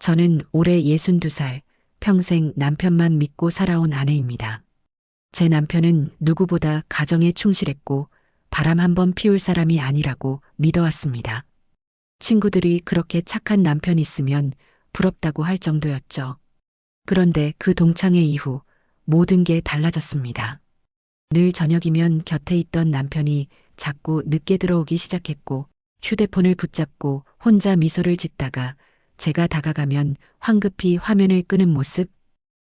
저는 올해 62살, 평생 남편만 믿고 살아온 아내입니다. 제 남편은 누구보다 가정에 충실했고 바람 한번 피울 사람이 아니라고 믿어왔습니다. 친구들이 그렇게 착한 남편 있으면 부럽다고 할 정도였죠. 그런데 그 동창회 이후 모든 게 달라졌습니다. 늘 저녁이면 곁에 있던 남편이 자꾸 늦게 들어오기 시작했고 휴대폰을 붙잡고 혼자 미소를 짓다가 제가 다가가면 황급히 화면을 끄는 모습.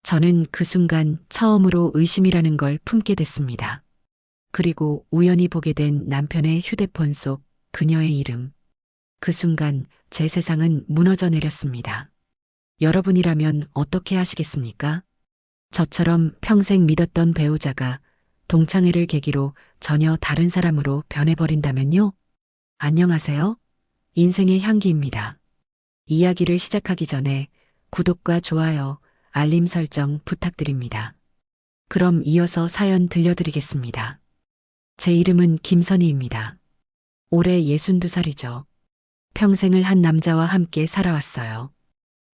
저는 그 순간 처음으로 의심이라는 걸 품게 됐습니다. 그리고 우연히 보게 된 남편의 휴대폰 속 그녀의 이름. 그 순간 제 세상은 무너져 내렸습니다. 여러분이라면 어떻게 하시겠습니까? 저처럼 평생 믿었던 배우자가 동창회를 계기로 전혀 다른 사람으로 변해버린다면요? 안녕하세요. 인생의 향기입니다. 이야기를 시작하기 전에 구독과 좋아요, 알림 설정 부탁드립니다. 그럼 이어서 사연 들려드리겠습니다. 제 이름은 김선희입니다. 올해 62살이죠. 평생을 한 남자와 함께 살아왔어요.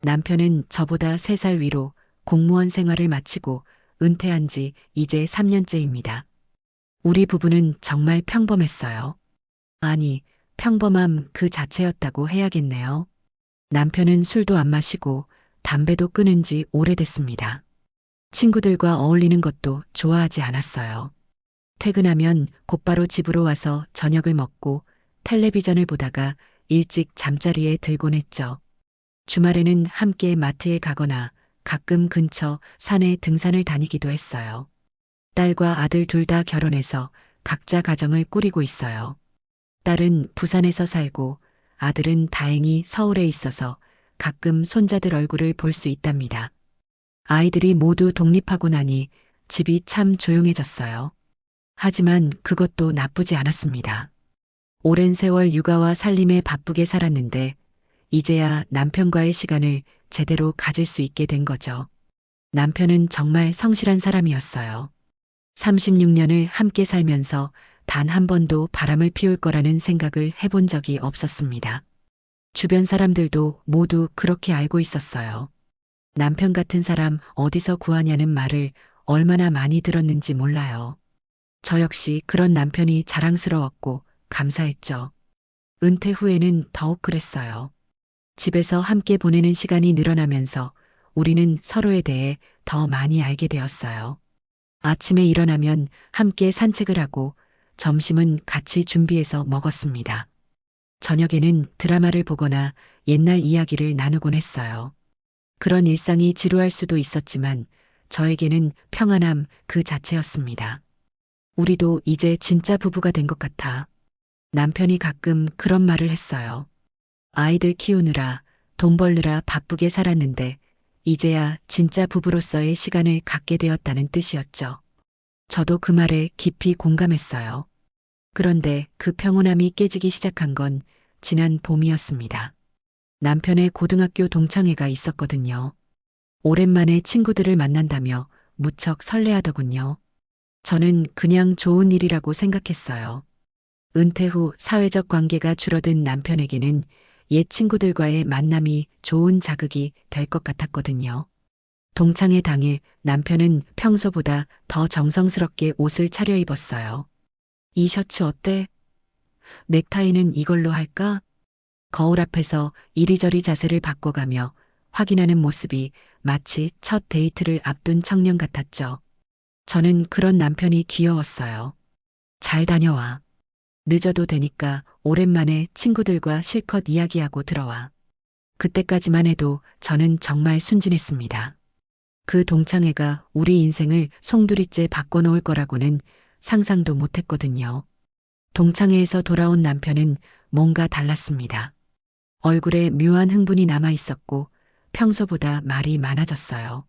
남편은 저보다 3살 위로 공무원 생활을 마치고 은퇴한 지 이제 3년째입니다. 우리 부부는 정말 평범했어요. 아니, 평범함 그 자체였다고 해야겠네요. 남편은 술도 안 마시고 담배도 끊은 지 오래됐습니다. 친구들과 어울리는 것도 좋아하지 않았어요. 퇴근하면 곧바로 집으로 와서 저녁을 먹고 텔레비전을 보다가 일찍 잠자리에 들곤 했죠. 주말에는 함께 마트에 가거나 가끔 근처 산에 등산을 다니기도 했어요. 딸과 아들 둘 다 결혼해서 각자 가정을 꾸리고 있어요. 딸은 부산에서 살고 아들은 다행히 서울에 있어서 가끔 손자들 얼굴을 볼 수 있답니다. 아이들이 모두 독립하고 나니 집이 참 조용해졌어요. 하지만 그것도 나쁘지 않았습니다. 오랜 세월 육아와 살림에 바쁘게 살았는데 이제야 남편과의 시간을 제대로 가질 수 있게 된 거죠. 남편은 정말 성실한 사람이었어요. 36년을 함께 살면서 단 한 번도 바람을 피울 거라는 생각을 해본 적이 없었습니다. 주변 사람들도 모두 그렇게 알고 있었어요. 남편 같은 사람 어디서 구하냐는 말을 얼마나 많이 들었는지 몰라요. 저 역시 그런 남편이 자랑스러웠고 감사했죠. 은퇴 후에는 더욱 그랬어요. 집에서 함께 보내는 시간이 늘어나면서 우리는 서로에 대해 더 많이 알게 되었어요. 아침에 일어나면 함께 산책을 하고 점심은 같이 준비해서 먹었습니다. 저녁에는 드라마를 보거나 옛날 이야기를 나누곤 했어요. 그런 일상이 지루할 수도 있었지만 저에게는 평안함 그 자체였습니다. 우리도 이제 진짜 부부가 된 것 같아. 남편이 가끔 그런 말을 했어요. 아이들 키우느라 돈 벌느라 바쁘게 살았는데 이제야 진짜 부부로서의 시간을 갖게 되었다는 뜻이었죠. 저도 그 말에 깊이 공감했어요. 그런데 그 평온함이 깨지기 시작한 건 지난 봄이었습니다. 남편의 고등학교 동창회가 있었거든요. 오랜만에 친구들을 만난다며 무척 설레하더군요. 저는 그냥 좋은 일이라고 생각했어요. 은퇴 후 사회적 관계가 줄어든 남편에게는 옛 친구들과의 만남이 좋은 자극이 될 것 같았거든요. 동창회 당일 남편은 평소보다 더 정성스럽게 옷을 차려입었어요. 이 셔츠 어때? 넥타이는 이걸로 할까? 거울 앞에서 이리저리 자세를 바꿔가며 확인하는 모습이 마치 첫 데이트를 앞둔 청년 같았죠. 저는 그런 남편이 귀여웠어요. 잘 다녀와. 늦어도 되니까 오랜만에 친구들과 실컷 이야기하고 들어와. 그때까지만 해도 저는 정말 순진했습니다. 그 동창회가 우리 인생을 송두리째 바꿔놓을 거라고는 상상도 못했거든요. 동창회에서 돌아온 남편은 뭔가 달랐습니다. 얼굴에 묘한 흥분이 남아 있었고 평소보다 말이 많아졌어요.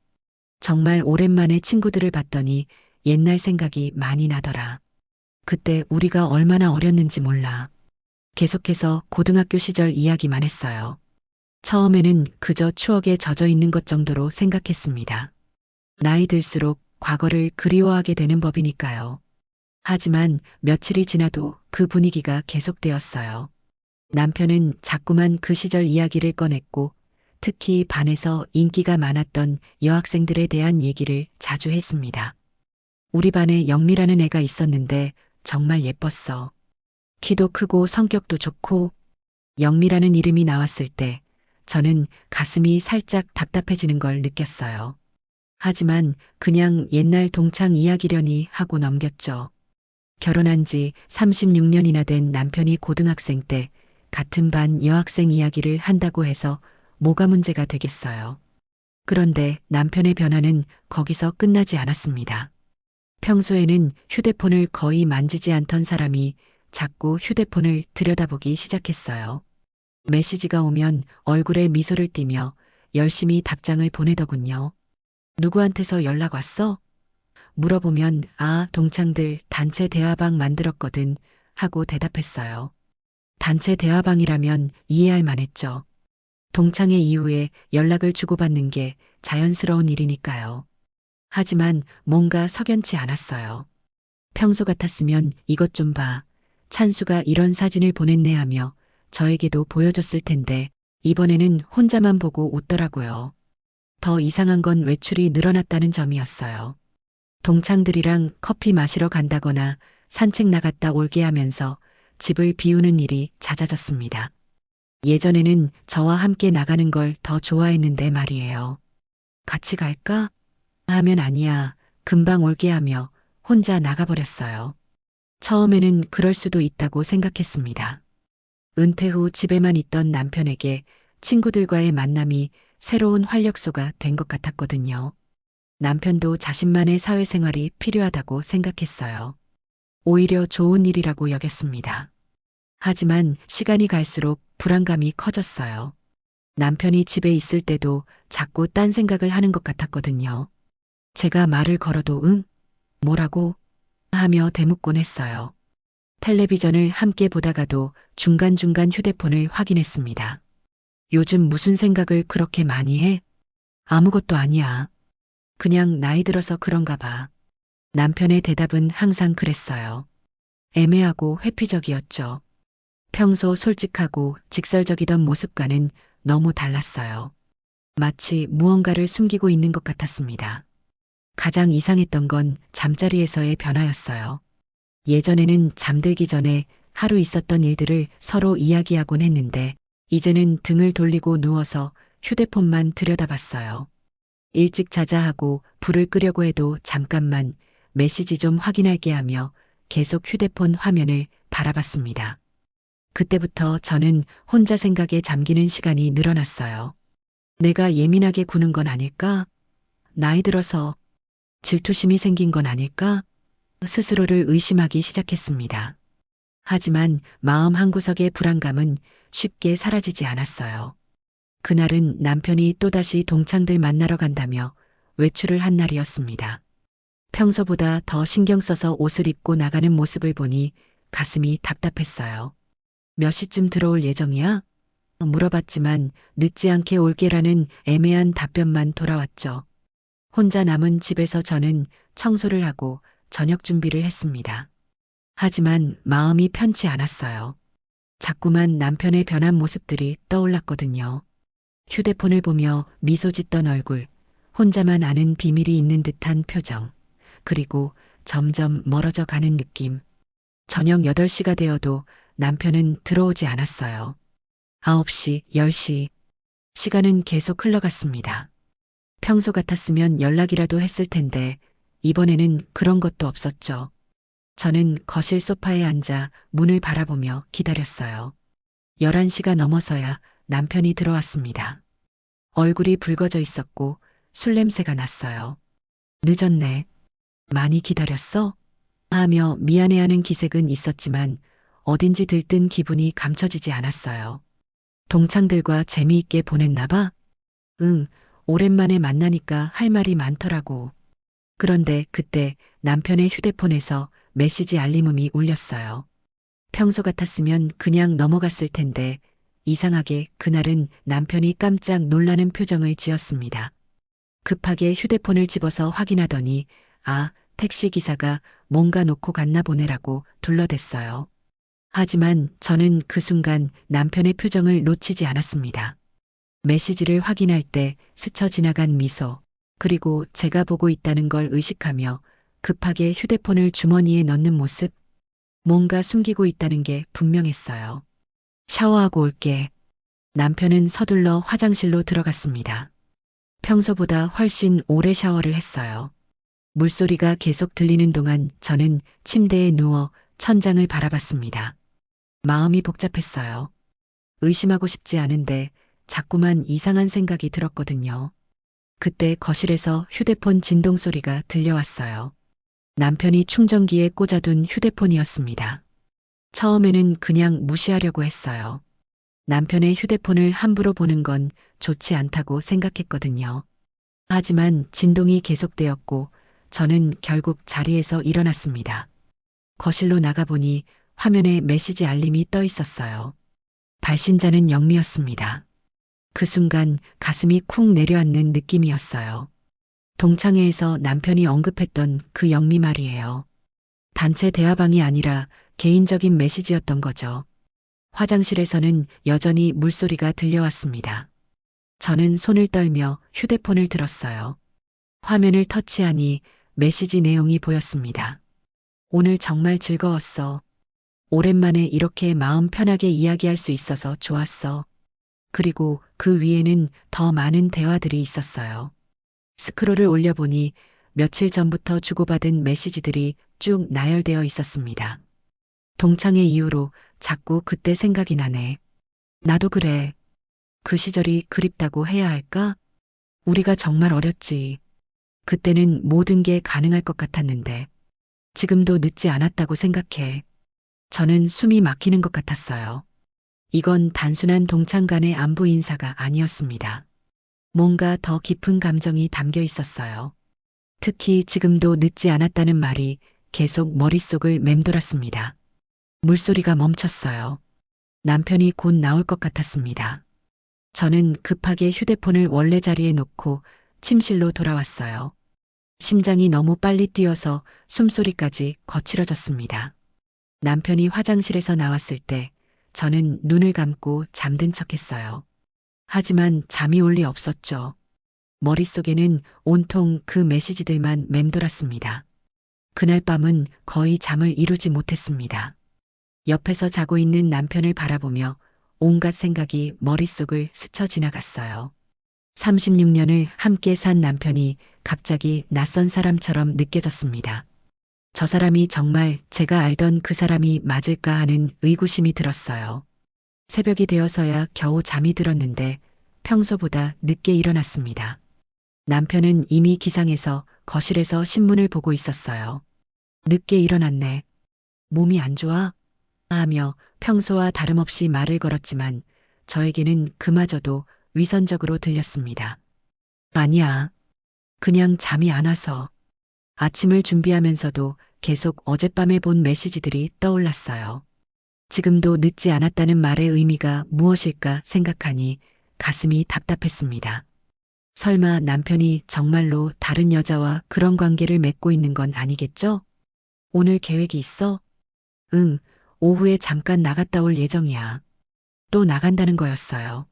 정말 오랜만에 친구들을 봤더니 옛날 생각이 많이 나더라. 그때 우리가 얼마나 어렸는지 몰라. 계속해서 고등학교 시절 이야기만 했어요. 처음에는 그저 추억에 젖어 있는 것 정도로 생각했습니다. 나이 들수록 과거를 그리워하게 되는 법이니까요. 하지만 며칠이 지나도 그 분위기가 계속되었어요. 남편은 자꾸만 그 시절 이야기를 꺼냈고 특히 반에서 인기가 많았던 여학생들에 대한 얘기를 자주 했습니다. 우리 반에 영미라는 애가 있었는데 정말 예뻤어. 키도 크고 성격도 좋고. 영미라는 이름이 나왔을 때 저는 가슴이 살짝 답답해지는 걸 느꼈어요. 하지만 그냥 옛날 동창 이야기려니 하고 넘겼죠. 결혼한 지 36년이나 된 남편이 고등학생 때 같은 반 여학생 이야기를 한다고 해서 뭐가 문제가 되겠어요. 그런데 남편의 변화는 거기서 끝나지 않았습니다. 평소에는 휴대폰을 거의 만지지 않던 사람이 자꾸 휴대폰을 들여다보기 시작했어요. 메시지가 오면 얼굴에 미소를 띠며 열심히 답장을 보내더군요. 누구한테서 연락 왔어? 물어보면 동창들 단체 대화방 만들었거든 하고 대답했어요. 단체 대화방이라면 이해할 만했죠. 동창회 이후에 연락을 주고받는 게 자연스러운 일이니까요. 하지만 뭔가 석연치 않았어요. 평소 같았으면 이것 좀 봐. 찬수가 이런 사진을 보냈네 하며 저에게도 보여줬을 텐데 이번에는 혼자만 보고 웃더라고요. 더 이상한 건 외출이 늘어났다는 점이었어요. 동창들이랑 커피 마시러 간다거나 산책 나갔다 올게 하면서 집을 비우는 일이 잦아졌습니다. 예전에는 저와 함께 나가는 걸 더 좋아했는데 말이에요. 같이 갈까? 하면 아니야. 금방 올게 하며 혼자 나가버렸어요. 처음에는 그럴 수도 있다고 생각했습니다. 은퇴 후 집에만 있던 남편에게 친구들과의 만남이 새로운 활력소가 된 것 같았거든요. 남편도 자신만의 사회생활이 필요하다고 생각했어요. 오히려 좋은 일이라고 여겼습니다. 하지만 시간이 갈수록 불안감이 커졌어요. 남편이 집에 있을 때도 자꾸 딴 생각을 하는 것 같았거든요. 제가 말을 걸어도 응? 뭐라고? 하며 되묻곤 했어요. 텔레비전을 함께 보다가도 중간중간 휴대폰을 확인했습니다. 요즘 무슨 생각을 그렇게 많이 해? 아무것도 아니야. 그냥 나이 들어서 그런가 봐. 남편의 대답은 항상 그랬어요. 애매하고 회피적이었죠. 평소 솔직하고 직설적이던 모습과는 너무 달랐어요. 마치 무언가를 숨기고 있는 것 같았습니다. 가장 이상했던 건 잠자리에서의 변화였어요. 예전에는 잠들기 전에 하루 있었던 일들을 서로 이야기하곤 했는데 이제는 등을 돌리고 누워서 휴대폰만 들여다봤어요. 일찍 자자 하고 불을 끄려고 해도 잠깐만 메시지 좀 확인할게 하며 계속 휴대폰 화면을 바라봤습니다. 그때부터 저는 혼자 생각에 잠기는 시간이 늘어났어요. 내가 예민하게 구는 건 아닐까? 나이 들어서 질투심이 생긴 건 아닐까? 스스로를 의심하기 시작했습니다. 하지만 마음 한구석의 불안감은 쉽게 사라지지 않았어요. 그날은 남편이 또다시 동창들 만나러 간다며 외출을 한 날이었습니다. 평소보다 더 신경 써서 옷을 입고 나가는 모습을 보니 가슴이 답답했어요. 몇 시쯤 들어올 예정이야? 물어봤지만 늦지 않게 올게라는 애매한 답변만 돌아왔죠. 혼자 남은 집에서 저는 청소를 하고 저녁 준비를 했습니다. 하지만 마음이 편치 않았어요. 자꾸만 남편의 변한 모습들이 떠올랐거든요. 휴대폰을 보며 미소 짓던 얼굴, 혼자만 아는 비밀이 있는 듯한 표정, 그리고 점점 멀어져 가는 느낌. 저녁 8시가 되어도 남편은 들어오지 않았어요. 9시, 10시. 시간은 계속 흘러갔습니다. 평소 같았으면 연락이라도 했을 텐데 이번에는 그런 것도 없었죠. 저는 거실 소파에 앉아 문을 바라보며 기다렸어요. 11시가 넘어서야 남편이 들어왔습니다. 얼굴이 붉어져 있었고 술 냄새가 났어요. 늦었네. 많이 기다렸어? 하며 미안해하는 기색은 있었지만 어딘지 들뜬 기분이 감춰지지 않았어요. 동창들과 재미있게 보냈나 봐? 응, 오랜만에 만나니까 할 말이 많더라고. 그런데 그때 남편의 휴대폰에서 메시지 알림음이 울렸어요. 평소 같았으면 그냥 넘어갔을 텐데 이상하게 그날은 남편이 깜짝 놀라는 표정을 지었습니다. 급하게 휴대폰을 집어서 확인하더니 택시기사가 뭔가 놓고 갔나 보네라고 둘러댔어요. 하지만 저는 그 순간 남편의 표정을 놓치지 않았습니다. 메시지를 확인할 때 스쳐 지나간 미소, 그리고 제가 보고 있다는 걸 의식하며 급하게 휴대폰을 주머니에 넣는 모습, 뭔가 숨기고 있다는 게 분명했어요. 샤워하고 올게. 남편은 서둘러 화장실로 들어갔습니다. 평소보다 훨씬 오래 샤워를 했어요. 물소리가 계속 들리는 동안 저는 침대에 누워 천장을 바라봤습니다. 마음이 복잡했어요. 의심하고 싶지 않은데 자꾸만 이상한 생각이 들었거든요. 그때 거실에서 휴대폰 진동 소리가 들려왔어요. 남편이 충전기에 꽂아둔 휴대폰이었습니다. 처음에는 그냥 무시하려고 했어요. 남편의 휴대폰을 함부로 보는 건 좋지 않다고 생각했거든요. 하지만 진동이 계속되었고 저는 결국 자리에서 일어났습니다. 거실로 나가보니 화면에 메시지 알림이 떠 있었어요. 발신자는 영미였습니다. 그 순간 가슴이 쿵 내려앉는 느낌이었어요. 동창회에서 남편이 언급했던 그 영미 말이에요. 단체 대화방이 아니라 개인적인 메시지였던 거죠. 화장실에서는 여전히 물소리가 들려왔습니다. 저는 손을 떨며 휴대폰을 들었어요. 화면을 터치하니 메시지 내용이 보였습니다. 오늘 정말 즐거웠어. 오랜만에 이렇게 마음 편하게 이야기할 수 있어서 좋았어. 그리고 그 위에는 더 많은 대화들이 있었어요. 스크롤을 올려보니 며칠 전부터 주고받은 메시지들이 쭉 나열되어 있었습니다. 동창회 이후로 자꾸 그때 생각이 나네. 나도 그래. 그 시절이 그립다고 해야 할까? 우리가 정말 어렸지. 그때는 모든 게 가능할 것 같았는데 지금도 늦지 않았다고 생각해. 저는 숨이 막히는 것 같았어요. 이건 단순한 동창 간의 안부 인사가 아니었습니다. 뭔가 더 깊은 감정이 담겨 있었어요. 특히 지금도 늦지 않았다는 말이 계속 머릿속을 맴돌았습니다. 물소리가 멈췄어요. 남편이 곧 나올 것 같았습니다. 저는 급하게 휴대폰을 원래 자리에 놓고 침실로 돌아왔어요. 심장이 너무 빨리 뛰어서 숨소리까지 거칠어졌습니다. 남편이 화장실에서 나왔을 때 저는 눈을 감고 잠든 척했어요. 하지만 잠이 올 리 없었죠. 머릿속에는 온통 그 메시지들만 맴돌았습니다. 그날 밤은 거의 잠을 이루지 못했습니다. 옆에서 자고 있는 남편을 바라보며 온갖 생각이 머릿속을 스쳐 지나갔어요. 36년을 함께 산 남편이 갑자기 낯선 사람처럼 느껴졌습니다. 저 사람이 정말 제가 알던 그 사람이 맞을까 하는 의구심이 들었어요. 새벽이 되어서야 겨우 잠이 들었는데 평소보다 늦게 일어났습니다. 남편은 이미 기상해서 거실에서 신문을 보고 있었어요. 늦게 일어났네. 몸이 안 좋아? 하며 평소와 다름없이 말을 걸었지만 저에게는 그마저도 위선적으로 들렸습니다. 아니야. 그냥 잠이 안 와서. 아침을 준비하면서도 계속 어젯밤에 본 메시지들이 떠올랐어요. 지금도 늦지 않았다는 말의 의미가 무엇일까 생각하니 가슴이 답답했습니다. 설마 남편이 정말로 다른 여자와 그런 관계를 맺고 있는 건 아니겠죠? 오늘 계획이 있어? 응, 오후에 잠깐 나갔다 올 예정이야. 또 나간다는 거였어요.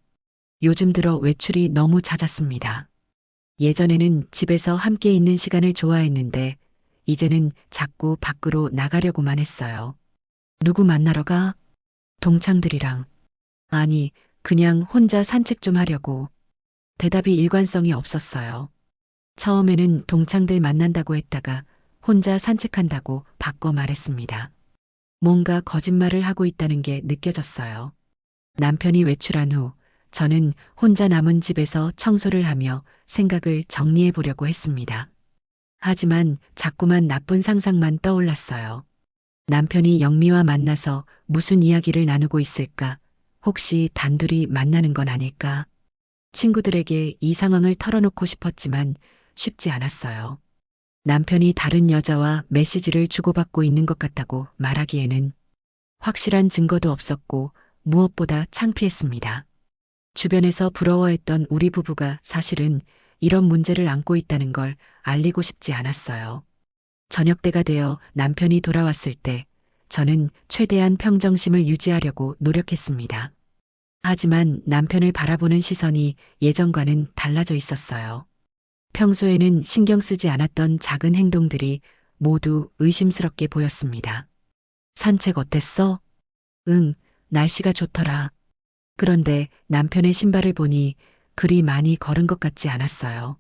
요즘 들어 외출이 너무 잦았습니다. 예전에는 집에서 함께 있는 시간을 좋아했는데 이제는 자꾸 밖으로 나가려고만 했어요. 누구 만나러 가? 동창들이랑. 아니, 그냥 혼자 산책 좀 하려고. 대답이 일관성이 없었어요. 처음에는 동창들 만난다고 했다가 혼자 산책한다고 바꿔 말했습니다. 뭔가 거짓말을 하고 있다는 게 느껴졌어요. 남편이 외출한 후 저는 혼자 남은 집에서 청소를 하며 생각을 정리해 보려고 했습니다. 하지만 자꾸만 나쁜 상상만 떠올랐어요. 남편이 영미와 만나서 무슨 이야기를 나누고 있을까? 혹시 단둘이 만나는 건 아닐까? 친구들에게 이 상황을 털어놓고 싶었지만 쉽지 않았어요. 남편이 다른 여자와 메시지를 주고받고 있는 것 같다고 말하기에는 확실한 증거도 없었고 무엇보다 창피했습니다. 주변에서 부러워했던 우리 부부가 사실은 이런 문제를 안고 있다는 걸 알리고 싶지 않았어요. 저녁 때가 되어 남편이 돌아왔을 때 저는 최대한 평정심을 유지하려고 노력했습니다. 하지만 남편을 바라보는 시선이 예전과는 달라져 있었어요. 평소에는 신경 쓰지 않았던 작은 행동들이 모두 의심스럽게 보였습니다. 산책 어땠어? 응, 날씨가 좋더라. 그런데 남편의 신발을 보니 그리 많이 걸은 것 같지 않았어요.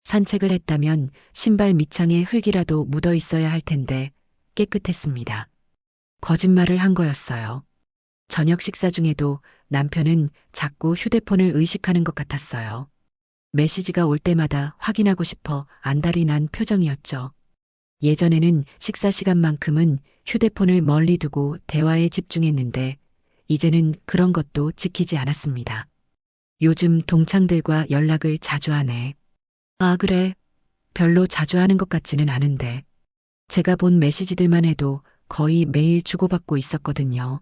산책을 했다면 신발 밑창에 흙이라도 묻어 있어야 할 텐데 깨끗했습니다. 거짓말을 한 거였어요. 저녁 식사 중에도 남편은 자꾸 휴대폰을 의식하는 것 같았어요. 메시지가 올 때마다 확인하고 싶어 안달이 난 표정이었죠. 예전에는 식사 시간만큼은 휴대폰을 멀리 두고 대화에 집중했는데 이제는 그런 것도 지키지 않았습니다. 요즘 동창들과 연락을 자주 하네. 아, 그래. 별로 자주 하는 것 같지는 않은데. 제가 본 메시지들만 해도 거의 매일 주고받고 있었거든요.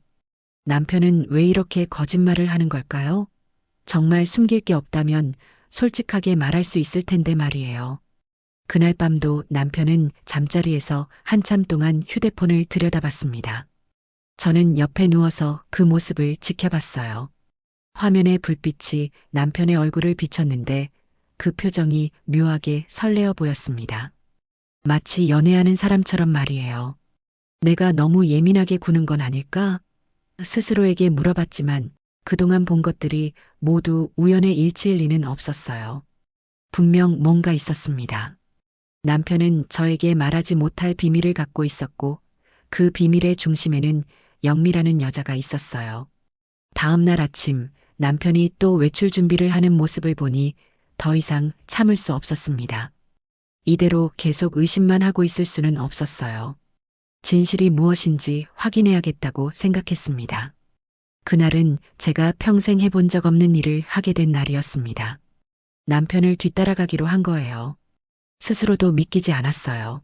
남편은 왜 이렇게 거짓말을 하는 걸까요? 정말 숨길 게 없다면 솔직하게 말할 수 있을 텐데 말이에요. 그날 밤도 남편은 잠자리에서 한참 동안 휴대폰을 들여다봤습니다. 저는 옆에 누워서 그 모습을 지켜봤어요. 화면의 불빛이 남편의 얼굴을 비쳤는데 그 표정이 묘하게 설레어 보였습니다. 마치 연애하는 사람처럼 말이에요. 내가 너무 예민하게 구는 건 아닐까? 스스로에게 물어봤지만 그동안 본 것들이 모두 우연의 일치일 리는 없었어요. 분명 뭔가 있었습니다. 남편은 저에게 말하지 못할 비밀을 갖고 있었고 그 비밀의 중심에는 영미라는 여자가 있었어요. 다음 날 아침 남편이 또 외출 준비를 하는 모습을 보니 더 이상 참을 수 없었습니다. 이대로 계속 의심만 하고 있을 수는 없었어요. 진실이 무엇인지 확인해야겠다고 생각했습니다. 그날은 제가 평생 해본 적 없는 일을 하게 된 날이었습니다. 남편을 뒤따라가기로 한 거예요. 스스로도 믿기지 않았어요.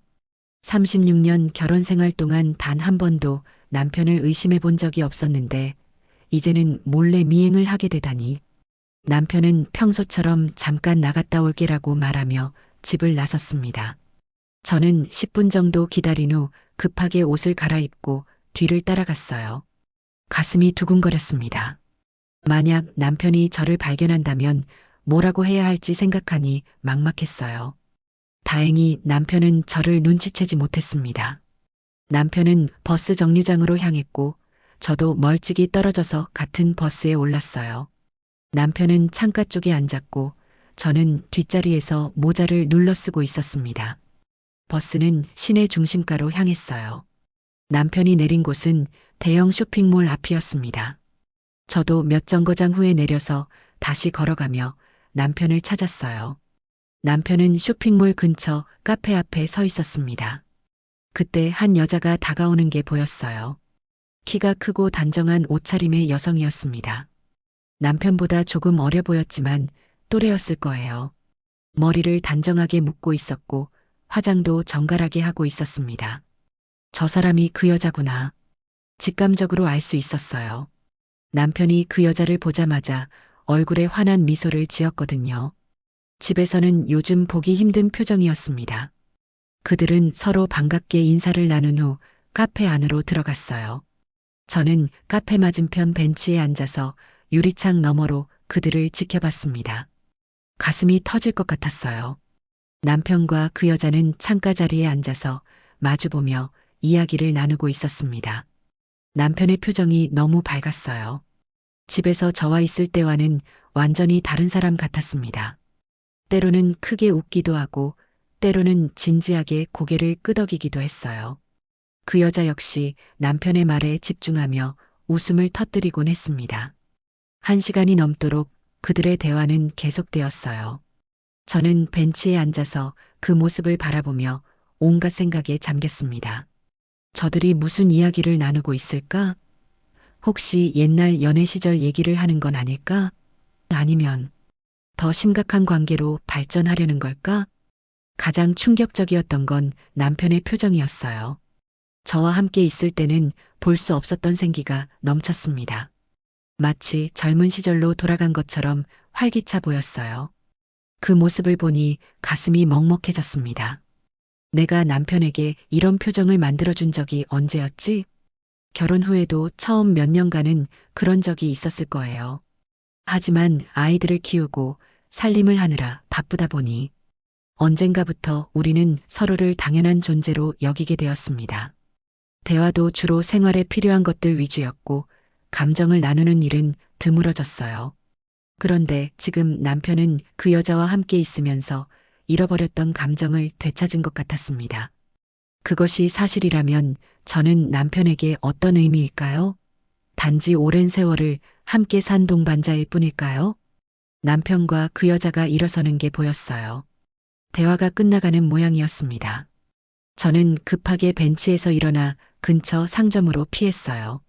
36년 결혼 생활 동안 단 한 번도 남편을 의심해 본 적이 없었는데 이제는 몰래 미행을 하게 되다니. 남편은 평소처럼 잠깐 나갔다 올게라고 말하며 집을 나섰습니다. 저는 10분 정도 기다린 후 급하게 옷을 갈아입고 뒤를 따라갔어요. 가슴이 두근거렸습니다. 만약 남편이 저를 발견한다면 뭐라고 해야 할지 생각하니 막막했어요. 다행히 남편은 저를 눈치채지 못했습니다. 남편은 버스 정류장으로 향했고 저도 멀찍이 떨어져서 같은 버스에 올랐어요. 남편은 창가 쪽에 앉았고 저는 뒷자리에서 모자를 눌러 쓰고 있었습니다. 버스는 시내 중심가로 향했어요. 남편이 내린 곳은 대형 쇼핑몰 앞이었습니다. 저도 몇 정거장 후에 내려서 다시 걸어가며 남편을 찾았어요. 남편은 쇼핑몰 근처 카페 앞에 서 있었습니다. 그때 한 여자가 다가오는 게 보였어요. 키가 크고 단정한 옷차림의 여성이었습니다. 남편보다 조금 어려 보였지만 또래였을 거예요. 머리를 단정하게 묶고 있었고 화장도 정갈하게 하고 있었습니다. 저 사람이 그 여자구나. 직감적으로 알 수 있었어요. 남편이 그 여자를 보자마자 얼굴에 환한 미소를 지었거든요. 집에서는 요즘 보기 힘든 표정이었습니다. 그들은 서로 반갑게 인사를 나눈 후 카페 안으로 들어갔어요. 저는 카페 맞은편 벤치에 앉아서 유리창 너머로 그들을 지켜봤습니다. 가슴이 터질 것 같았어요. 남편과 그 여자는 창가 자리에 앉아서 마주보며 이야기를 나누고 있었습니다. 남편의 표정이 너무 밝았어요. 집에서 저와 있을 때와는 완전히 다른 사람 같았습니다. 때로는 크게 웃기도 하고 때로는 진지하게 고개를 끄덕이기도 했어요. 그 여자 역시 남편의 말에 집중하며 웃음을 터뜨리곤 했습니다. 1시간이 넘도록 그들의 대화는 계속되었어요. 저는 벤치에 앉아서 그 모습을 바라보며 온갖 생각에 잠겼습니다. 저들이 무슨 이야기를 나누고 있을까? 혹시 옛날 연애 시절 얘기를 하는 건 아닐까? 아니면 더 심각한 관계로 발전하려는 걸까? 가장 충격적이었던 건 남편의 표정이었어요. 저와 함께 있을 때는 볼 수 없었던 생기가 넘쳤습니다. 마치 젊은 시절로 돌아간 것처럼 활기차 보였어요. 그 모습을 보니 가슴이 먹먹해졌습니다. 내가 남편에게 이런 표정을 만들어준 적이 언제였지? 결혼 후에도 처음 몇 년간은 그런 적이 있었을 거예요. 하지만 아이들을 키우고 살림을 하느라 바쁘다 보니 언젠가부터 우리는 서로를 당연한 존재로 여기게 되었습니다. 대화도 주로 생활에 필요한 것들 위주였고 감정을 나누는 일은 드물어졌어요. 그런데 지금 남편은 그 여자와 함께 있으면서 잃어버렸던 감정을 되찾은 것 같았습니다. 그것이 사실이라면 저는 남편에게 어떤 의미일까요? 단지 오랜 세월을 함께 산 동반자일 뿐일까요? 남편과 그 여자가 일어서는 게 보였어요. 대화가 끝나가는 모양이었습니다. 저는 급하게 벤치에서 일어나 근처 상점으로 피했어요.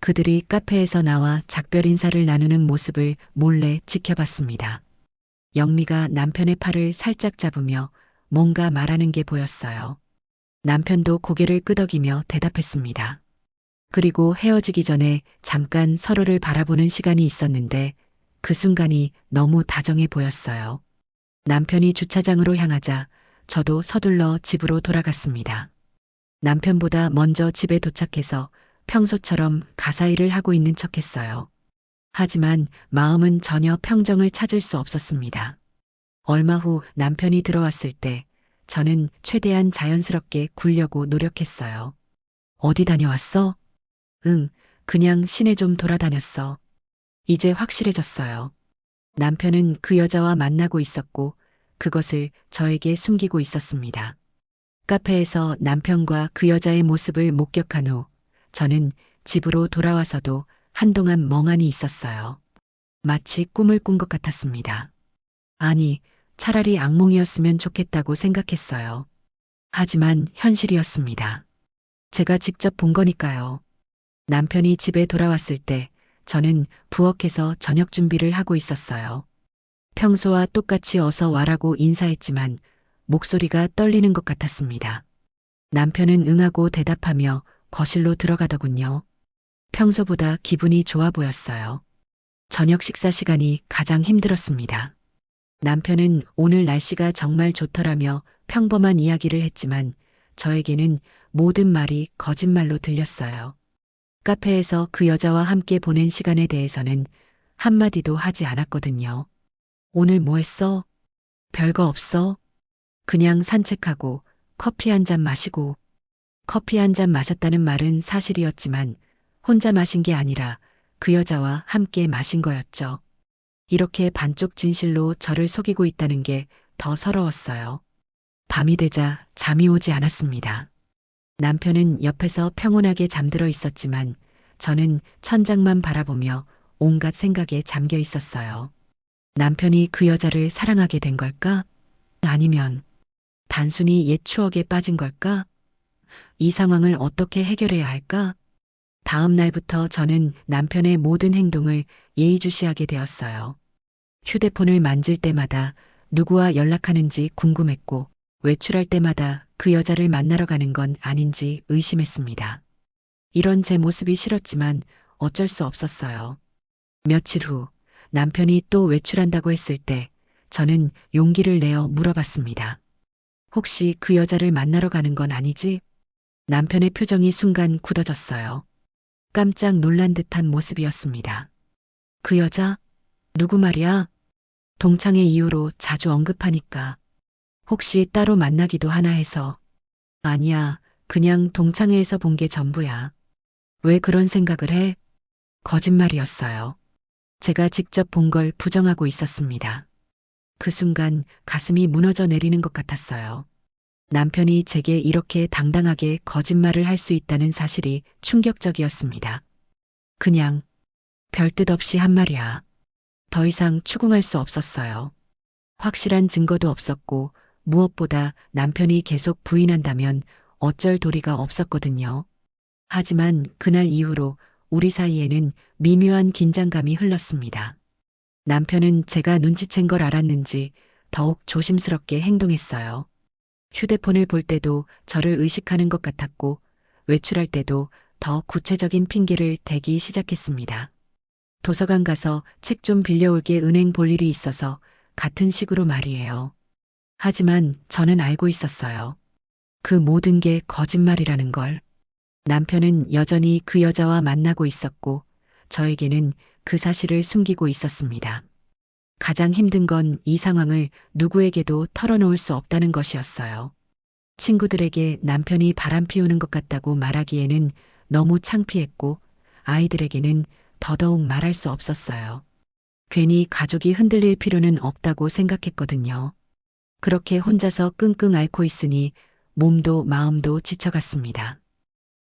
그들이 카페에서 나와 작별 인사를 나누는 모습을 몰래 지켜봤습니다. 영미가 남편의 팔을 살짝 잡으며 뭔가 말하는 게 보였어요. 남편도 고개를 끄덕이며 대답했습니다. 그리고 헤어지기 전에 잠깐 서로를 바라보는 시간이 있었는데 그 순간이 너무 다정해 보였어요. 남편이 주차장으로 향하자 저도 서둘러 집으로 돌아갔습니다. 남편보다 먼저 집에 도착해서 평소처럼 가사일을 하고 있는 척했어요. 하지만 마음은 전혀 평정을 찾을 수 없었습니다. 얼마 후 남편이 들어왔을 때 저는 최대한 자연스럽게 굴려고 노력했어요. 어디 다녀왔어? 응, 그냥 시내 좀 돌아다녔어. 이제 확실해졌어요. 남편은 그 여자와 만나고 있었고 그것을 저에게 숨기고 있었습니다. 카페에서 남편과 그 여자의 모습을 목격한 후 저는 집으로 돌아와서도 한동안 멍하니 있었어요. 마치 꿈을 꾼 것 같았습니다. 아니, 차라리 악몽이었으면 좋겠다고 생각했어요. 하지만 현실이었습니다. 제가 직접 본 거니까요. 남편이 집에 돌아왔을 때 저는 부엌에서 저녁 준비를 하고 있었어요. 평소와 똑같이 어서 와라고 인사했지만 목소리가 떨리는 것 같았습니다. 남편은 응하고 대답하며 거실로 들어가더군요. 평소보다 기분이 좋아 보였어요. 저녁 식사 시간이 가장 힘들었습니다. 남편은 오늘 날씨가 정말 좋더라며 평범한 이야기를 했지만 저에게는 모든 말이 거짓말로 들렸어요. 카페에서 그 여자와 함께 보낸 시간에 대해서는 한마디도 하지 않았거든요. 오늘 뭐 했어? 별거 없어? 그냥 산책하고 커피 한 잔 마시고. 커피 한 잔 마셨다는 말은 사실이었지만 혼자 마신 게 아니라 그 여자와 함께 마신 거였죠. 이렇게 반쪽 진실로 저를 속이고 있다는 게 더 서러웠어요. 밤이 되자 잠이 오지 않았습니다. 남편은 옆에서 평온하게 잠들어 있었지만 저는 천장만 바라보며 온갖 생각에 잠겨 있었어요. 남편이 그 여자를 사랑하게 된 걸까? 아니면 단순히 옛 추억에 빠진 걸까? 이 상황을 어떻게 해결해야 할까? 다음 날부터 저는 남편의 모든 행동을 예의주시하게 되었어요. 휴대폰을 만질 때마다 누구와 연락하는지 궁금했고 외출할 때마다 그 여자를 만나러 가는 건 아닌지 의심했습니다. 이런 제 모습이 싫었지만 어쩔 수 없었어요. 며칠 후 남편이 또 외출한다고 했을 때 저는 용기를 내어 물어봤습니다. 혹시 그 여자를 만나러 가는 건 아니지? 남편의 표정이 순간 굳어졌어요. 깜짝 놀란 듯한 모습이었습니다. 그 여자? 누구 말이야? 동창회 이후로 자주 언급하니까. 혹시 따로 만나기도 하나 해서. 아니야, 그냥 동창회에서 본 게 전부야. 왜 그런 생각을 해? 거짓말이었어요. 제가 직접 본 걸 부정하고 있었습니다. 그 순간 가슴이 무너져 내리는 것 같았어요. 남편이 제게 이렇게 당당하게 거짓말을 할 수 있다는 사실이 충격적이었습니다. 그냥 별 뜻 없이 한 말이야. 더 이상 추궁할 수 없었어요. 확실한 증거도 없었고 무엇보다 남편이 계속 부인한다면 어쩔 도리가 없었거든요. 하지만 그날 이후로 우리 사이에는 미묘한 긴장감이 흘렀습니다. 남편은 제가 눈치챈 걸 알았는지 더욱 조심스럽게 행동했어요. 휴대폰을 볼 때도 저를 의식하는 것 같았고 외출할 때도 더 구체적인 핑계를 대기 시작했습니다. 도서관 가서 책 좀 빌려올게 은행 볼 일이 있어서 같은 식으로 말이에요. 하지만 저는 알고 있었어요. 그 모든 게 거짓말이라는 걸. 남편은 여전히 그 여자와 만나고 있었고 저에게는 그 사실을 숨기고 있었습니다. 가장 힘든 건 이 상황을 누구에게도 털어놓을 수 없다는 것이었어요. 친구들에게 남편이 바람 피우는 것 같다고 말하기에는 너무 창피했고 아이들에게는 더더욱 말할 수 없었어요. 괜히 가족이 흔들릴 필요는 없다고 생각했거든요. 그렇게 혼자서 끙끙 앓고 있으니 몸도 마음도 지쳐갔습니다.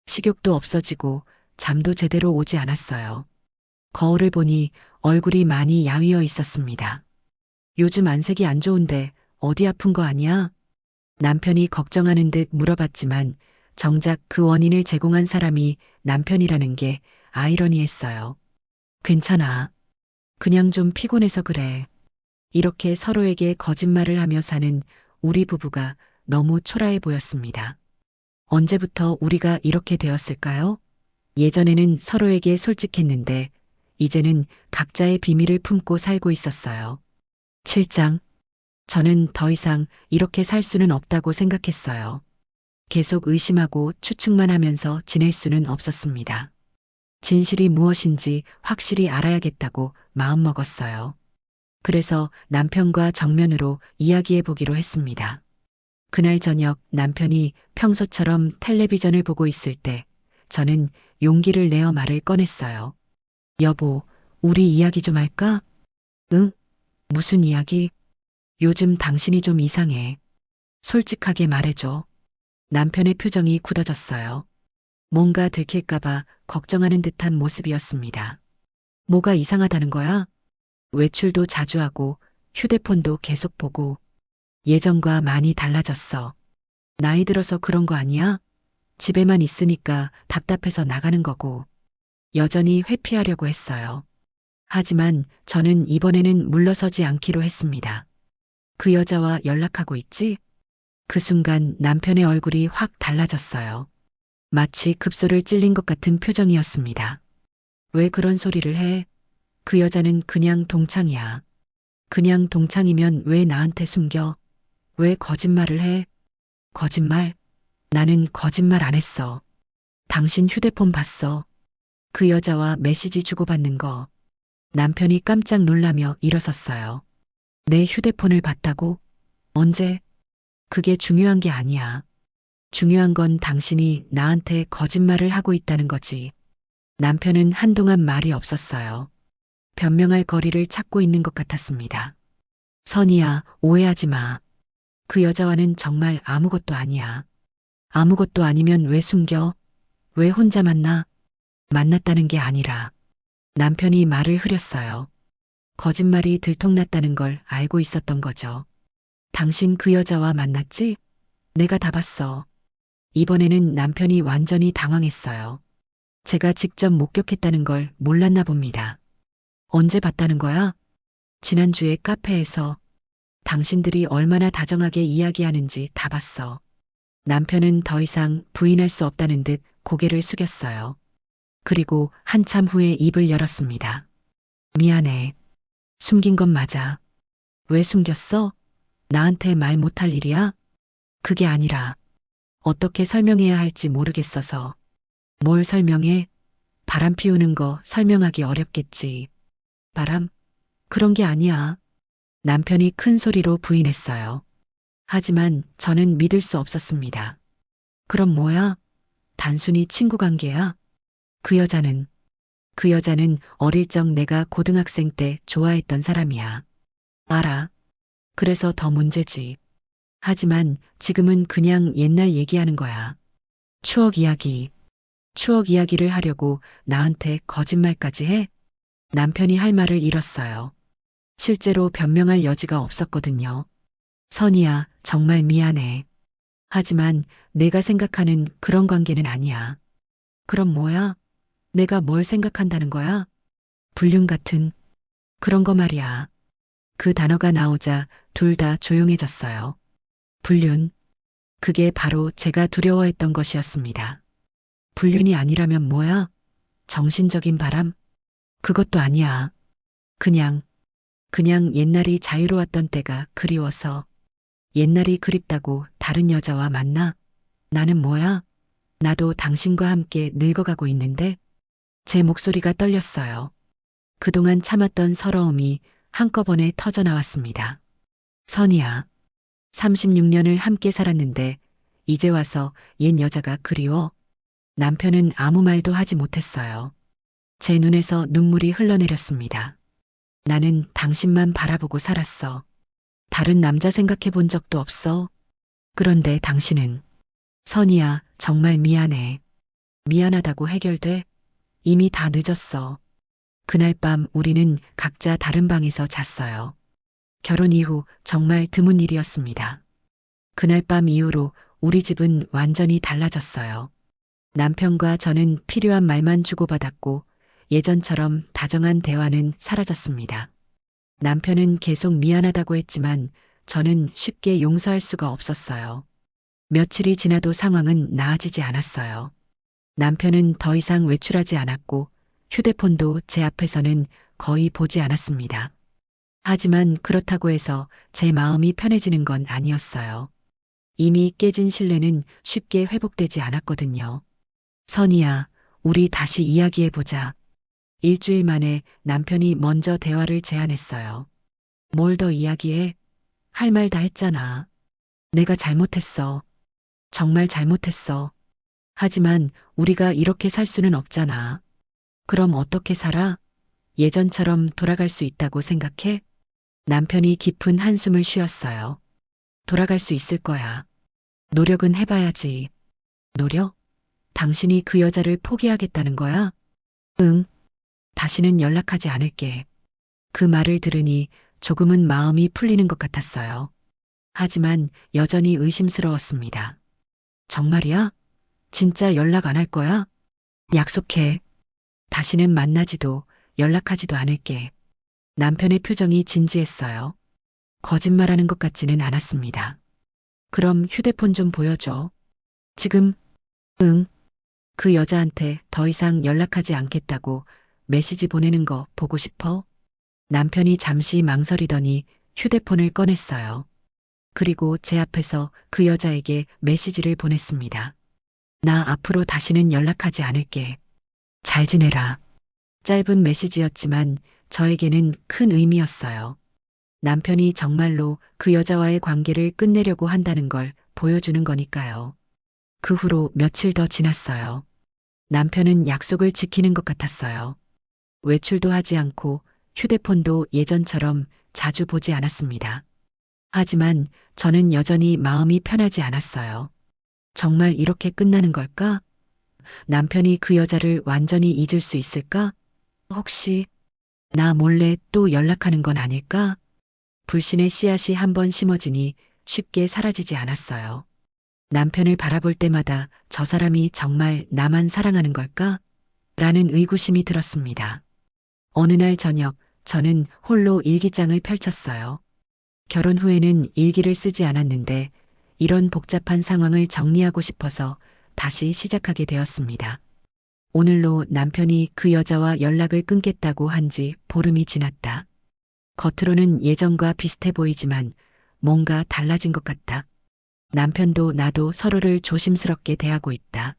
식욕도 없어지고 잠도 제대로 오지 않았어요. 거울을 보니 얼굴이 많이 야위어 있었습니다. 요즘 안색이 안 좋은데 어디 아픈 거 아니야? 남편이 걱정하는 듯 물어봤지만 정작 그 원인을 제공한 사람이 남편이라는 게 아이러니했어요. 괜찮아. 그냥 좀 피곤해서 그래. 이렇게 서로에게 거짓말을 하며 사는 우리 부부가 너무 초라해 보였습니다. 언제부터 우리가 이렇게 되었을까요? 예전에는 서로에게 솔직했는데 이제는 각자의 비밀을 품고 살고 있었어요. 7장. 저는 더 이상 이렇게 살 수는 없다고 생각했어요. 계속 의심하고 추측만 하면서 지낼 수는 없었습니다. 진실이 무엇인지 확실히 알아야겠다고 마음먹었어요. 그래서 남편과 정면으로 이야기해 보기로 했습니다. 그날 저녁 남편이 평소처럼 텔레비전을 보고 있을 때 저는 용기를 내어 말을 꺼냈어요. 여보, 우리 이야기 좀 할까? 응? 무슨 이야기? 요즘 당신이 좀 이상해. 솔직하게 말해줘. 남편의 표정이 굳어졌어요. 뭔가 들킬까봐 걱정하는 듯한 모습이었습니다. 뭐가 이상하다는 거야? 외출도 자주 하고 휴대폰도 계속 보고 예전과 많이 달라졌어. 나이 들어서 그런 거 아니야? 집에만 있으니까 답답해서 나가는 거고. 여전히 회피하려고 했어요. 하지만 저는 이번에는 물러서지 않기로 했습니다. 그 여자와 연락하고 있지? 그 순간 남편의 얼굴이 확 달라졌어요. 마치 급소를 찔린 것 같은 표정이었습니다. 왜 그런 소리를 해? 그 여자는 그냥 동창이야. 그냥 동창이면 왜 나한테 숨겨? 왜 거짓말을 해? 거짓말? 나는 거짓말 안 했어. 당신 휴대폰 봤어. 그 여자와 메시지 주고받는 거. 남편이 깜짝 놀라며 일어섰어요. 내 휴대폰을 봤다고? 언제? 그게 중요한 게 아니야. 중요한 건 당신이 나한테 거짓말을 하고 있다는 거지. 남편은 한동안 말이 없었어요. 변명할 거리를 찾고 있는 것 같았습니다. 선이야, 오해하지 마. 그 여자와는 정말 아무것도 아니야. 아무것도 아니면 왜 숨겨? 왜 혼자 만나? 만났다는 게 아니라 남편이 말을 흐렸어요. 거짓말이 들통났다는 걸 알고 있었던 거죠. 당신 그 여자와 만났지? 내가 다 봤어. 이번에는 남편이 완전히 당황했어요. 제가 직접 목격했다는 걸 몰랐나 봅니다. 언제 봤다는 거야? 지난주에 카페에서 당신들이 얼마나 다정하게 이야기하는지 다 봤어. 남편은 더 이상 부인할 수 없다는 듯 고개를 숙였어요. 그리고 한참 후에 입을 열었습니다. 미안해. 숨긴 건 맞아. 왜 숨겼어? 나한테 말 못할 일이야? 그게 아니라 어떻게 설명해야 할지 모르겠어서. 뭘 설명해? 바람 피우는 거 설명하기 어렵겠지. 바람? 그런 게 아니야. 남편이 큰 소리로 부인했어요. 하지만 저는 믿을 수 없었습니다. 그럼 뭐야? 단순히 친구 관계야? 그 여자는 어릴 적 내가 고등학생 때 좋아했던 사람이야. 알아. 그래서 더 문제지. 하지만 지금은 그냥 옛날 얘기하는 거야. 추억 이야기. 추억 이야기를 하려고 나한테 거짓말까지 해? 남편이 할 말을 잃었어요. 실제로 변명할 여지가 없었거든요. 선이야, 정말 미안해. 하지만 내가 생각하는 그런 관계는 아니야. 그럼 뭐야? 내가 뭘 생각한다는 거야? 불륜 같은 그런 거 말이야. 그 단어가 나오자 둘 다 조용해졌어요. 불륜. 그게 바로 제가 두려워했던 것이었습니다. 불륜이 아니라면 뭐야? 정신적인 바람? 그것도 아니야. 그냥 옛날이 자유로웠던 때가 그리워서. 옛날이 그립다고 다른 여자와 만나? 나는 뭐야? 나도 당신과 함께 늙어가고 있는데? 제 목소리가 떨렸어요. 그동안 참았던 서러움이 한꺼번에 터져 나왔습니다. 선이야, 36년을 함께 살았는데 이제 와서 옛 여자가 그리워? 남편은 아무 말도 하지 못했어요. 제 눈에서 눈물이 흘러내렸습니다. 나는 당신만 바라보고 살았어. 다른 남자 생각해 본 적도 없어. 그런데 당신은, 선이야, 정말 미안해. 미안하다고 해결돼? 이미 다 늦었어. 그날 밤 우리는 각자 다른 방에서 잤어요. 결혼 이후 정말 드문 일이었습니다. 그날 밤 이후로 우리 집은 완전히 달라졌어요. 남편과 저는 필요한 말만 주고받았고 예전처럼 다정한 대화는 사라졌습니다. 남편은 계속 미안하다고 했지만 저는 쉽게 용서할 수가 없었어요. 며칠이 지나도 상황은 나아지지 않았어요. 남편은 더 이상 외출하지 않았고 휴대폰도 제 앞에서는 거의 보지 않았습니다. 하지만 그렇다고 해서 제 마음이 편해지는 건 아니었어요. 이미 깨진 신뢰는 쉽게 회복되지 않았거든요. 선이야, 우리 다시 이야기해보자. 일주일 만에 남편이 먼저 대화를 제안했어요. 뭘 더 이야기해? 할 말 다 했잖아. 내가 잘못했어. 정말 잘못했어. 하지만 우리가 이렇게 살 수는 없잖아. 그럼 어떻게 살아? 예전처럼 돌아갈 수 있다고 생각해? 남편이 깊은 한숨을 쉬었어요. 돌아갈 수 있을 거야. 노력은 해봐야지. 노력? 당신이 그 여자를 포기하겠다는 거야? 응. 다시는 연락하지 않을게. 그 말을 들으니 조금은 마음이 풀리는 것 같았어요. 하지만 여전히 의심스러웠습니다. 정말이야? 진짜 연락 안 할 거야? 약속해. 다시는 만나지도 연락하지도 않을게. 남편의 표정이 진지했어요. 거짓말하는 것 같지는 않았습니다. 그럼 휴대폰 좀 보여줘. 지금? 응. 그 여자한테 더 이상 연락하지 않겠다고 메시지 보내는 거 보고 싶어? 남편이 잠시 망설이더니 휴대폰을 꺼냈어요. 그리고 제 앞에서 그 여자에게 메시지를 보냈습니다. 나 앞으로 다시는 연락하지 않을게. 잘 지내라. 짧은 메시지였지만 저에게는 큰 의미였어요. 남편이 정말로 그 여자와의 관계를 끝내려고 한다는 걸 보여주는 거니까요. 그 후로 며칠 더 지났어요. 남편은 약속을 지키는 것 같았어요. 외출도 하지 않고 휴대폰도 예전처럼 자주 보지 않았습니다. 하지만 저는 여전히 마음이 편하지 않았어요. 정말 이렇게 끝나는 걸까? 남편이 그 여자를 완전히 잊을 수 있을까? 혹시 나 몰래 또 연락하는 건 아닐까? 불신의 씨앗이 한번 심어지니 쉽게 사라지지 않았어요. 남편을 바라볼 때마다 저 사람이 정말 나만 사랑하는 걸까? 라는 의구심이 들었습니다. 어느 날 저녁 저는 홀로 일기장을 펼쳤어요. 결혼 후에는 일기를 쓰지 않았는데 이런 복잡한 상황을 정리하고 싶어서 다시 시작하게 되었습니다. 오늘로 남편이 그 여자와 연락을 끊겠다고 한 지 보름이 지났다. 겉으로는 예전과 비슷해 보이지만 뭔가 달라진 것 같다. 남편도 나도 서로를 조심스럽게 대하고 있다.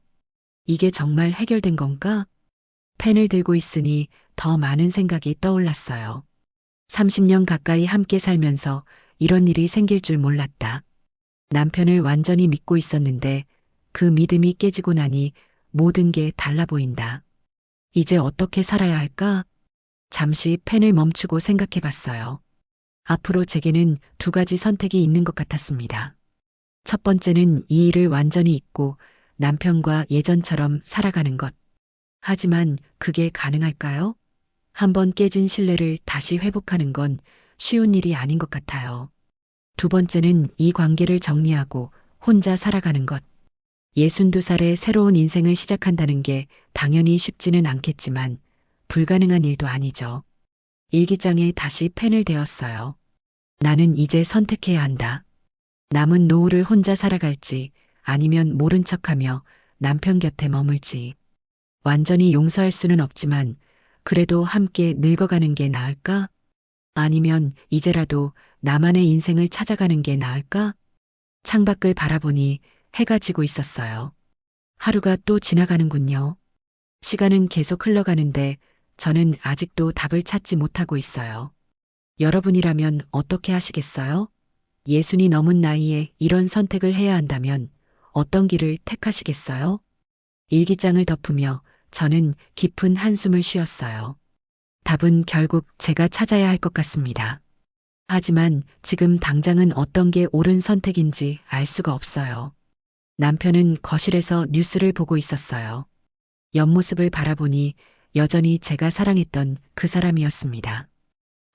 이게 정말 해결된 건가? 펜을 들고 있으니 더 많은 생각이 떠올랐어요. 30년 가까이 함께 살면서 이런 일이 생길 줄 몰랐다. 남편을 완전히 믿고 있었는데 그 믿음이 깨지고 나니 모든 게 달라 보인다. 이제 어떻게 살아야 할까? 잠시 펜을 멈추고 생각해 봤어요. 앞으로 제게는 두 가지 선택이 있는 것 같았습니다. 첫 번째는 이 일을 완전히 잊고 남편과 예전처럼 살아가는 것. 하지만 그게 가능할까요? 한번 깨진 신뢰를 다시 회복하는 건 쉬운 일이 아닌 것 같아요. 두 번째는 이 관계를 정리하고 혼자 살아가는 것. 62살에 새로운 인생을 시작한다는 게 당연히 쉽지는 않겠지만 불가능한 일도 아니죠. 일기장에 다시 펜을 대었어요. 나는 이제 선택해야 한다. 남은 노후를 혼자 살아갈지 아니면 모른 척하며 남편 곁에 머물지. 완전히 용서할 수는 없지만 그래도 함께 늙어가는 게 나을까? 아니면 이제라도 나만의 인생을 찾아가는 게 나을까? 창밖을 바라보니 해가 지고 있었어요. 하루가 또 지나가는군요. 시간은 계속 흘러가는데 저는 아직도 답을 찾지 못하고 있어요. 여러분이라면 어떻게 하시겠어요? 예순이 넘은 나이에 이런 선택을 해야 한다면 어떤 길을 택하시겠어요? 일기장을 덮으며 저는 깊은 한숨을 쉬었어요. 답은 결국 제가 찾아야 할 것 같습니다. 하지만 지금 당장은 어떤 게 옳은 선택인지 알 수가 없어요. 남편은 거실에서 뉴스를 보고 있었어요. 옆모습을 바라보니 여전히 제가 사랑했던 그 사람이었습니다.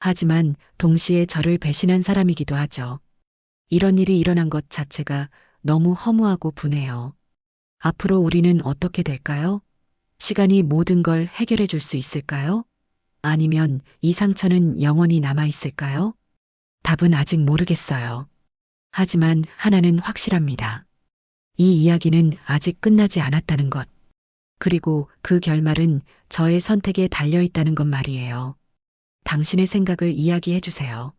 하지만 동시에 저를 배신한 사람이기도 하죠. 이런 일이 일어난 것 자체가 너무 허무하고 분해요. 앞으로 우리는 어떻게 될까요? 시간이 모든 걸 해결해 줄 수 있을까요? 아니면 이 상처는 영원히 남아 있을까요? 답은 아직 모르겠어요. 하지만 하나는 확실합니다. 이 이야기는 아직 끝나지 않았다는 것. 그리고 그 결말은 저의 선택에 달려 있다는 것 말이에요. 당신의 생각을 이야기해 주세요.